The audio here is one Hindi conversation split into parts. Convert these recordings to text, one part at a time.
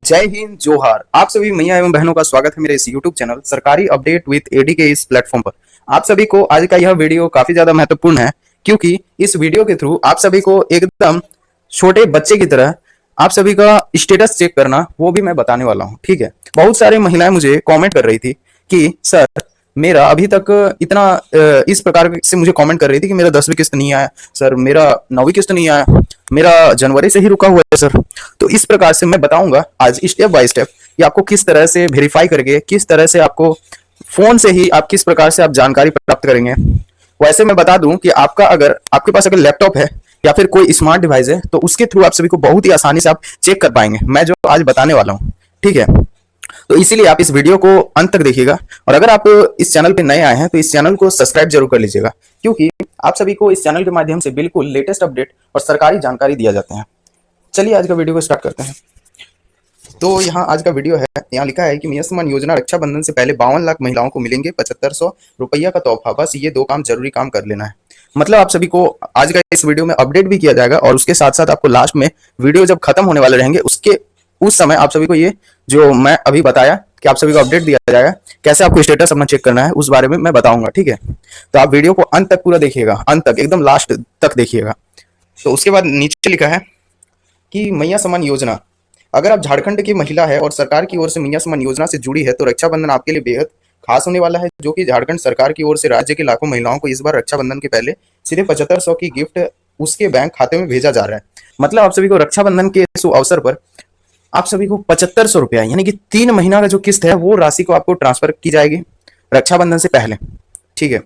जय हिंद जोहार। आप सभी मैया एवं बहनों का स्वागत है मेरे इस YouTube चैनल सरकारी अपडेट विद एडी के इस प्लेटफॉर्म पर। आप सभी को आज का यह वीडियो काफी ज्यादा महत्वपूर्ण है, क्योंकि इस वीडियो के थ्रू आप सभी को एकदम छोटे बच्चे की तरह आप सभी का स्टेटस चेक करना वो भी मैं बताने वाला हूँ। ठीक है, बहुत सारी महिलाएं मुझे कॉमेंट कर रही थी कि सर मेरा अभी तक इतना इस प्रकार से मुझे कमेंट कर रही थी कि मेरा 10वीं किस्त नहीं आया सर, मेरा 9वीं किस्त नहीं आया, मेरा जनवरी से ही रुका हुआ है सर। तो इस प्रकार से मैं बताऊंगा आज स्टेप बाय स्टेप कि आपको किस तरह से वेरीफाई करके, किस तरह से आपको फोन से ही आप किस प्रकार से आप जानकारी प्राप्त करेंगे। वैसे मैं बता दूं कि अगर आपके पास अगर लैपटॉप है या फिर कोई स्मार्ट डिवाइस है तो उसके थ्रू आप सभी को बहुत ही आसानी से आप चेक कर पाएंगे, मैं जो आज बताने वाला हूँ। ठीक है, तो इसीलिए आप इस वीडियो को अंत तक देखिएगा। और अगर आप इस चैनल पे नए आए हैं तो इस चैनल को सब्सक्राइब जरूर कर लीजिएगा, क्योंकि आप सभी को इस चैनल के माध्यम से बिल्कुल लेटेस्ट अपडेट और सरकारी जानकारी दिया जाते हैं। चलिए आज का वीडियो को स्टार्ट करते हैं। तो यहाँ आज का वीडियो है, यहाँ लिखा है कि मियां सम्मान योजना रक्षाबंधन से पहले 52 लाख महिलाओं को मिलेंगे 7500 रुपया का तोहफा, बस ये 2 काम जरूरी काम कर लेना है। मतलब आप सभी को आज का इस वीडियो में अपडेट भी किया जाएगा और उसके साथ साथ आपको लास्ट में वीडियो जब खत्म होने वाले रहेंगे उस समय आप सभी को ये जो मैं अभी बताया कि आप सभी को अपडेट दिया जाएगा, कैसे आपको स्टेटस अपना चेक करना है उस बारे में मैं बताऊंगा। ठीक है, तो आप वीडियो को अंत तक पूरा देखिएगा, अंत तक एकदम लास्ट तक देखिएगा। तो उसके बाद नीचे लिखा है कि मैया सम्मान योजना, अगर आप झारखंड की महिला है और सरकार की ओर से मैया सम्मान योजना से जुड़ी है तो रक्षाबंधन आपके लिए बेहद खास होने वाला है, जो कि झारखंड सरकार की ओर से राज्य के लाखों महिलाओं को इस बार रक्षाबंधन के पहले सीधे 7500 की गिफ्ट उसके बैंक खाते में भेजा जा रहा है। मतलब आप सभी को रक्षाबंधन के इस अवसर पर आप सभी को 7500 रुपया यानी कि 3 महीना का जो किस्त है वो राशि को आपको ट्रांसफर की जाएगी रक्षाबंधन से पहले। ठीक है,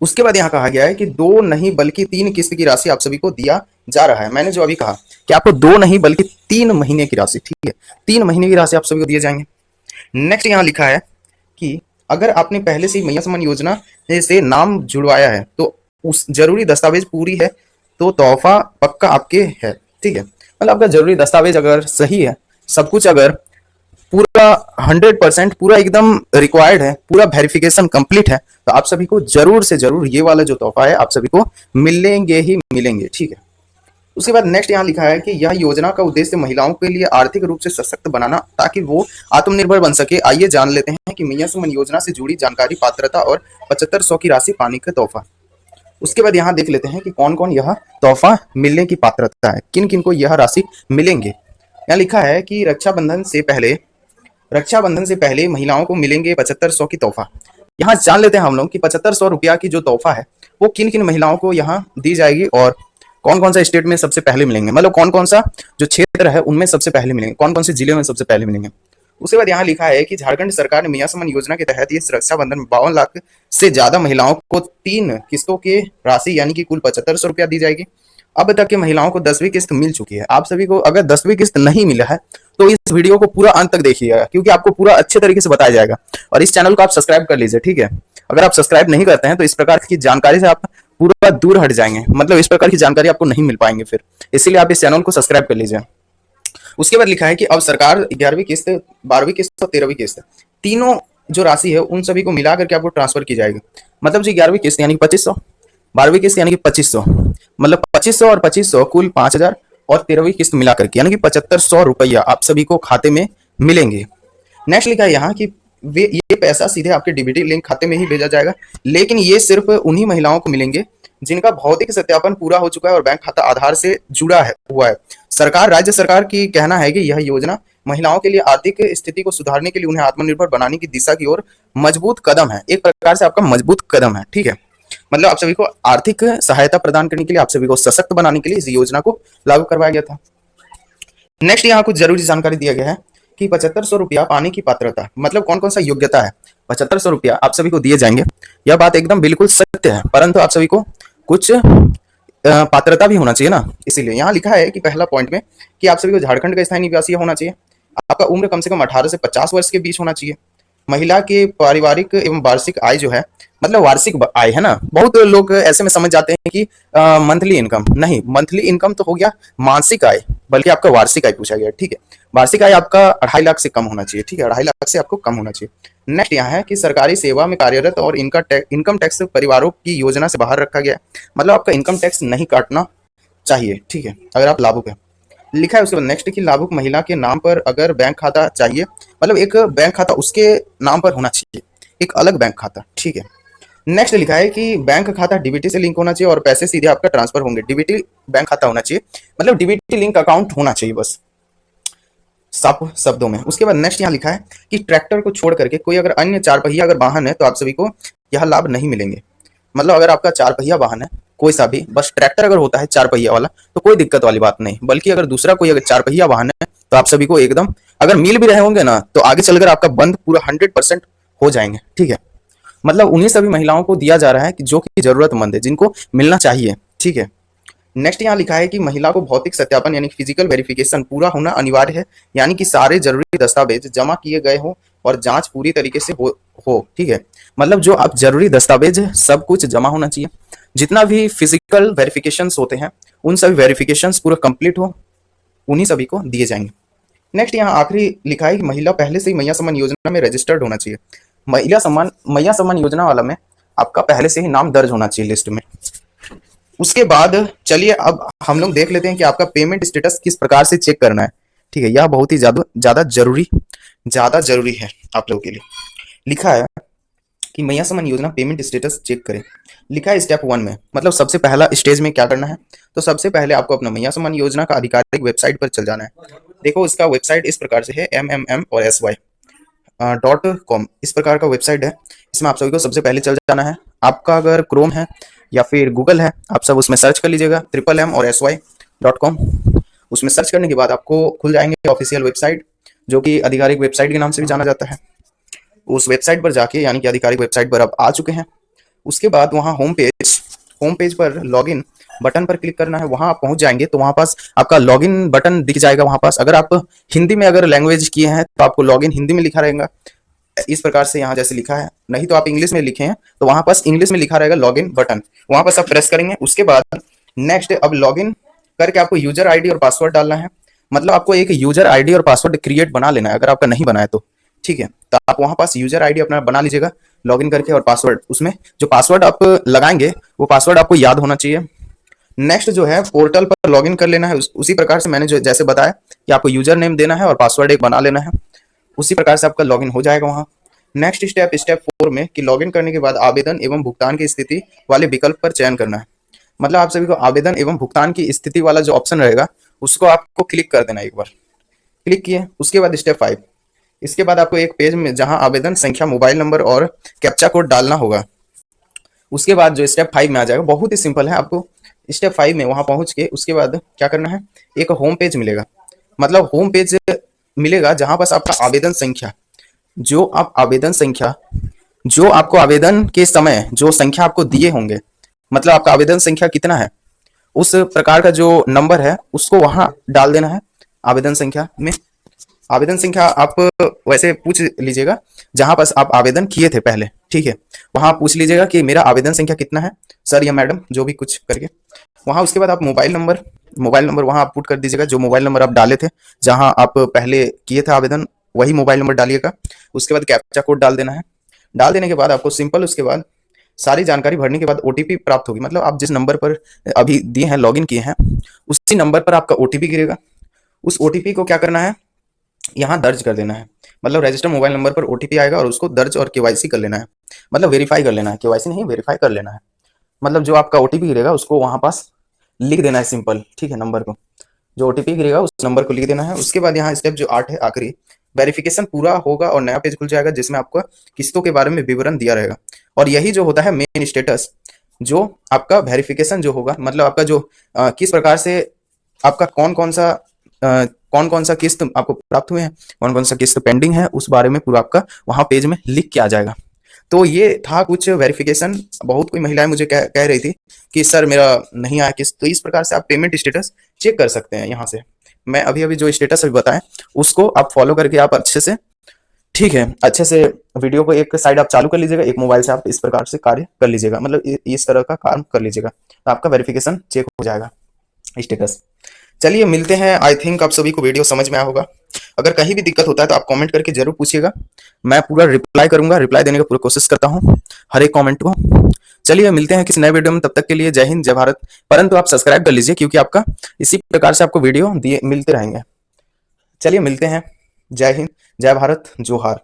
उसके बाद यहाँ कहा गया है कि 2 नहीं बल्कि 3 किस्त की राशि आप सभी को दिया जा रहा है। मैंने जो अभी कहा कि आपको 2 नहीं बल्कि 3 महीने की राशि, ठीक है, 3 महीने की राशि आप सभी को दिए जाएंगे। नेक्स्ट यहाँ लिखा है कि अगर आपने पहले से ही मैया सम्मान योजना से नाम जुड़वाया है तो उस जरूरी दस्तावेज पूरी है तो तोहफा पक्का आपके है। ठीक है, मतलब आपका जरूरी दस्तावेज अगर सही है, सब कुछ अगर पूरा 100% पूरा एकदम रिक्वायर्ड है, पूरा वेरिफिकेशन कंप्लीट है, तो आप सभी को जरूर से जरूर ये वाला जो तोहफा है आप सभी को मिलेंगे ही मिलेंगे। ठीक है, उसके बाद नेक्स्ट यहाँ लिखा है कि यह योजना का उद्देश्य महिलाओं के लिए आर्थिक रूप से सशक्त बनाना ताकि वो आत्मनिर्भर बन सके। आइए जान लेते हैं कि मैया सम्मान योजना से जुड़ी जानकारी, पात्रता और 7500 की राशि पाने का तोहफा। उसके बाद यहाँ देख लेते हैं कि कौन कौन यह तोहफा मिलने की पात्रता है, किन किन को यह राशि मिलेंगे। यहाँ लिखा है कि रक्षाबंधन से पहले महिलाओं को मिलेंगे 7500 की तोहफा। यहाँ जान लेते हैं हम लोग कि 7500 रुपया की जो तोहफा है वो किन किन महिलाओं को यहाँ दी जाएगी और कौन कौन सा स्टेट में सबसे पहले मिलेंगे, मतलब कौन कौन सा जो क्षेत्र है उनमें सबसे पहले मिलेंगे, कौन कौन से जिले में सबसे पहले मिलेंगे। उसके बाद यहाँ लिखा है कि झारखंड सरकार ने मैया सम्मान योजना के तहत इस रक्षाबंधन में 52 लाख से ज्यादा महिलाओं को 3 किस्तों की राशि यानी कि कुल 7500 रुपया दी जाएगी। अब तक के महिलाओं को 10वीं किस्त मिल चुकी है। आप सभी को अगर 10वीं किस्त नहीं मिला है तो इस वीडियो को पूरा अंत तक देखिएगा, क्योंकि आपको पूरा अच्छे तरीके से बताया जाएगा। और इस चैनल को आप सब्सक्राइब कर लीजिए। ठीक है, अगर आप सब्सक्राइब नहीं करते हैं तो इस प्रकार की जानकारी से आप पूरा दूर हट जाएंगे, मतलब इस प्रकार की जानकारी आपको नहीं मिल पाएंगे फिर, इसीलिए आप इस चैनल को सब्सक्राइब कर लीजिए। उसके बाद लिखा है कि अब सरकार 11वीं किस्त, 12वीं किस्त और 13वीं किस्त तीनों जो राशि है उन सभी को मिला करके आपको ट्रांसफर की जाएगी। मतलब जी 11वीं किस्त यानी 2500, 12वीं किस्त यानी कि 2500, मतलब 2500 और 2500 कुल 5000 और 13वीं किस्त मिला करके यानी कि 7500 रुपया आप सभी को खाते में मिलेंगे। नेक्स्ट लिखा है यहाँ कि ये पैसा सीधे आपके डीबीटी लिंक खाते में ही भेजा जाएगा, लेकिन ये सिर्फ उन्हीं महिलाओं को मिलेंगे जिनका भौतिक सत्यापन पूरा हो चुका है और बैंक खाता आधार से जुड़ा हुआ है। राज्य सरकार की कहना है कि यह योजना महिलाओं के लिए आर्थिक स्थिति को सुधारने के लिए उन्हें आत्मनिर्भर बनाने की दिशा की ओर मजबूत कदम है, एक प्रकार से आपका मजबूत कदम है। ठीक है, मतलब आप सभी को आर्थिक सहायता प्रदान करने के लिए, आप सभी को सशक्त बनाने के लिए इस योजना को लागू करवाया गया था। नेक्स्ट यहाँ कुछ जरूरी जानकारी दिया गया है कि 7500 रुपया पाने की पात्रता, मतलब कौन कौन सा योग्यता है। 7500 रुपया आप सभी को दिए जाएंगे, यह बात एकदम बिल्कुल सत्य है, परंतु आप सभी को कुछ पात्रता भी होना चाहिए ना। इसीलिए यहाँ लिखा है कि पहला पॉइंट में कि आप सभी को झारखंड का स्थायी निवासी होना चाहिए, आपका उम्र कम से कम 18 से 50 वर्ष के बीच होना चाहिए, महिला के पारिवारिक एवं वार्षिक आय जो है, मतलब वार्षिक आय है ना, बहुत लोग ऐसे में समझ जाते हैं कि मंथली इनकम, नहीं, मंथली इनकम तो हो गया, मासिक आय, बल्कि आपका वार्षिक आय पूछा गया। ठीक है, वार्षिक आय आपका 2.5 लाख से कम होना चाहिए। ठीक है, 2.5 लाख से आपको कम होना चाहिए। नेक्स्ट यहाँ है कि सरकारी सेवा में कार्यरत और इनकम टैक्स परिवारों की योजना से बाहर रखा गया है, मतलब आपका इनकम टैक्स नहीं काटना चाहिए। ठीक है, अगर आप लाभुक है। लिखा है उसके बाद नेक्स्ट की लाभुक महिला के नाम पर अगर बैंक खाता चाहिए, मतलब एक बैंक खाता उसके नाम पर होना चाहिए, एक अलग बैंक खाता, ठीक है। नेक्स्ट लिखा है कि बैंक खाता डीबीटी से लिंक होना चाहिए और पैसे सीधे आपका ट्रांसफर होंगे। डीबीटी बैंक खाता होना चाहिए, मतलब डीबीटी लिंक अकाउंट होना चाहिए बस, साफ शब्दों में। उसके बाद नेक्स्ट यहाँ लिखा है कि ट्रैक्टर को छोड़ करके कोई अगर अन्य चार पहिया अगर वाहन है तो आप सभी को यह लाभ नहीं मिलेंगे। मतलब अगर आपका चार पहिया वाहन है कोई सा भी, बस ट्रैक्टर अगर होता है चार पहिया वाला तो कोई दिक्कत वाली बात नहीं, बल्कि अगर दूसरा कोई अगर चार पहिया वाहन है तो आप सभी को एकदम, अगर मिल भी रहे होंगे ना तो आगे चलकर आपका बंद पूरा 100% हो जाएंगे, ठीक है। मतलब उन्हीं सभी महिलाओं को दिया जा रहा है कि जो कि जरूरतमंद है, जिनको मिलना चाहिए, ठीक है। नेक्स्ट यहाँ लिखा है कि महिला को भौतिक सत्यापन यानी फिजिकल वेरिफिकेशन पूरा होना अनिवार्य है, यानी कि सारे जरूरी दस्तावेज जमा किए गए हो और जांच पूरी तरीके से हो, ठीक है। मतलब जो आप जरूरी दस्तावेज सब कुछ जमा होना चाहिए, जितना भी फिजिकल वेरिफिकेशंस होते हैं उन सभी वेरिफिकेशंस पूरा कंप्लीट हो, उन्हीं सभी को दिए जाएंगे। नेक्स्ट यहाँ आखिरी लिखा है कि महिला पहले से ही मैया सम्मान योजना में रजिस्टर्ड होना चाहिए। मैया सम्मान योजना वाला में आपका पहले से ही नाम दर्ज होना चाहिए लिस्ट में। उसके बाद चलिए अब हम लोग देख लेते हैं कि आपका पेमेंट स्टेटस किस प्रकार से चेक करना है, ठीक है। यह बहुत ही ज्यादा जरूरी है आप लोगों के लिए। लिखा है कि मैया Samman Yojana payment status check करें। लिखा है स्टेप 1 में, मतलब सबसे पहला स्टेज में क्या करना है, तो सबसे पहले आपको अपना मैया सम्मान योजना का आधिकारिक वेबसाइट पर चल जाना है। देखो इसका वेबसाइट इस प्रकार से है MMM और SY.com, इस प्रकार का वेबसाइट है। इसमें आप सभी को सबसे पहले चल जाना है। आपका अगर क्रोम है या फिर गूगल है, आप सब उसमें सर्च कर लीजिएगा MMM और SY.com। उसमें सर्च करने के बाद आपको खुल जाएंगे ऑफिशियल वेबसाइट, जो कि आधिकारिक वेबसाइट के नाम से भी जाना जाता है। उस वेबसाइट पर जाके, यानी कि आधिकारिक वेबसाइट पर आप आ चुके हैं। उसके बाद वहाँ होम पेज पर लॉगिन बटन पर क्लिक करना है। वहां आप पहुंच जाएंगे तो वहां पास आपका लॉगिन बटन दिख जाएगा। वहां पास अगर आप हिंदी में अगर लैंग्वेज किए हैं तो आपको लॉगिन हिंदी में लिखा रहेगा, इस प्रकार से यहाँ जैसे लिखा है। नहीं तो आप इंग्लिश में लिखे हैं तो वहां पास इंग्लिश में लिखा रहेगा लॉगिन बटन, वहां पास आप प्रेस करेंगे। उसके बाद नेक्स्ट अब लॉगिन करके आपको यूजर आईडी और पासवर्ड डालना है। मतलब आपको एक यूजर आईडी और पासवर्ड क्रिएट बना लेना है, अगर आपका नहीं बनाया तो, ठीक है। तो आप वहां पास यूजर आईडी अपना बना लीजिएगा लॉगिन करके, और पासवर्ड उसमें जो पासवर्ड आप लगाएंगे वो पासवर्ड आपको याद होना चाहिए। नेक्स्ट जो है पोर्टल पर लॉगिन कर लेना है। उसी प्रकार से मैंने जो जैसे बताया कि आपको यूजर नेम देना है और पासवर्ड एक बना लेना है, उसी प्रकार से आपका लॉगिन हो जाएगा वहां। नेक्स्ट स्टेप 4 में कि लॉगिन करने के बाद आवेदन एवं भुगतान की स्थिति वाले विकल्प पर चयन करना है। मतलब आप सभी को आवेदन एवं भुगतान की स्थिति वाला जो ऑप्शन रहेगा उसको आपको क्लिक कर देना। एक बार क्लिक किए उसके बाद स्टेप 5, इसके बाद आपको एक पेज में जहां आवेदन संख्या, मोबाइल नंबर और कैप्चा कोड डालना होगा। उसके बाद जो स्टेप 5 में आ जाएगा, बहुत ही सिंपल है। आपको स्टेप 5 में वहां पहुंच के उसके बाद क्या करना है, एक होम पेज मिलेगा। मतलब होम पेज मिलेगा जहां पास आपका आवेदन संख्या, जो आपको आवेदन के समय जो संख्या आपको दिए होंगे, मतलब आपका आवेदन संख्या कितना है उस प्रकार का जो नंबर है उसको वहां डाल देना है आवेदन संख्या में। आवेदन संख्या आप वैसे पूछ लीजिएगा जहां पास आप आवेदन किए थे पहले, ठीक है। वहां पूछ लीजिएगा कि मेरा आवेदन संख्या कितना है सर या मैडम, जो भी कुछ करके वहां। उसके बाद आप मोबाइल नंबर वहां आप पुट कर दीजिएगा, जो मोबाइल नंबर आप डाले थे जहां आप पहले किए थे आवेदन, वही मोबाइल नंबर डालिएगा। उसके बाद कैप्चा कोड डाल देना है। डाल देने के बाद आपको सिंपल उसके बाद सारी जानकारी भरने के बाद ओटीपी प्राप्त होगी। मतलब आप जिस नंबर पर अभी दिए हैं, लॉगिन किए हैं, उसी नंबर पर आपका ओटीपी गिरेगा। उस ओटीपी को क्या करना है, यहाँ दर्ज कर देना है। मतलब रजिस्टर मोबाइल नंबर पर ओटीपी आएगा और उसको दर्ज और केवाईसी कर लेना है, मतलब वेरीफाई कर लेना है, केवाईसी नहीं वेरीफाई कर लेना है। मतलब जो आपका ओटीपी गिरेगा उसको वहां पास लिख देना है सिंपल, ठीक है। नंबर को, जो ओटीपी गिरेगा उस नंबर को लिख देना है। उसके बाद यहाँ स्टेप जो 8 है आखिरी, वेरिफिकेशन पूरा होगा और नया पेज खुल जाएगा जिसमें आपका किस्तों के बारे में विवरण दिया रहेगा। और यही जो होता है मेन स्टेटस, जो आपका वेरिफिकेशन जो होगा, मतलब आपका जो किस प्रकार से आपका कौन कौन सा किस्त आपको प्राप्त हुए हैं, कौन कौन सा किस्त पेंडिंग है, उस बारे में पूरा आपका वहां पेज में लिख के आ जाएगा। तो ये था कुछ वेरिफिकेशन। बहुत कोई महिलाएं मुझे कह रही थी कि सर मेरा नहीं आया किस्त, तो इस प्रकार से आप पेमेंट स्टेटस चेक कर सकते हैं। यहाँ से मैं अभी जो स्टेटस अभी बताएं उसको आप फॉलो करके आप अच्छे से, ठीक है, अच्छे से वीडियो को एक साइड आप चालू कर लीजिएगा, एक मोबाइल से आप इस प्रकार से कार्य कर लीजिएगा, मतलब इस तरह का काम कर लीजिएगा, तो आपका वेरिफिकेशन चेक हो जाएगा स्टेटस। चलिए मिलते हैं। आई थिंक आप सभी को वीडियो समझ में आया होगा। अगर कहीं भी दिक्कत होता है तो आप कमेंट करके जरूर पूछिएगा, मैं पूरा रिप्लाई करूंगा, रिप्लाई देने का पूरा कोशिश करता हूं हर एक कमेंट को। चलिए मिलते हैं किसी नए वीडियो में, तब तक के लिए जय हिंद जय भारत। परंतु आप सब्सक्राइब कर लीजिए क्योंकि आपका इसी प्रकार से आपको वीडियो दिए मिलते रहेंगे। चलिए मिलते हैं, जय हिंद जय भारत जोहार।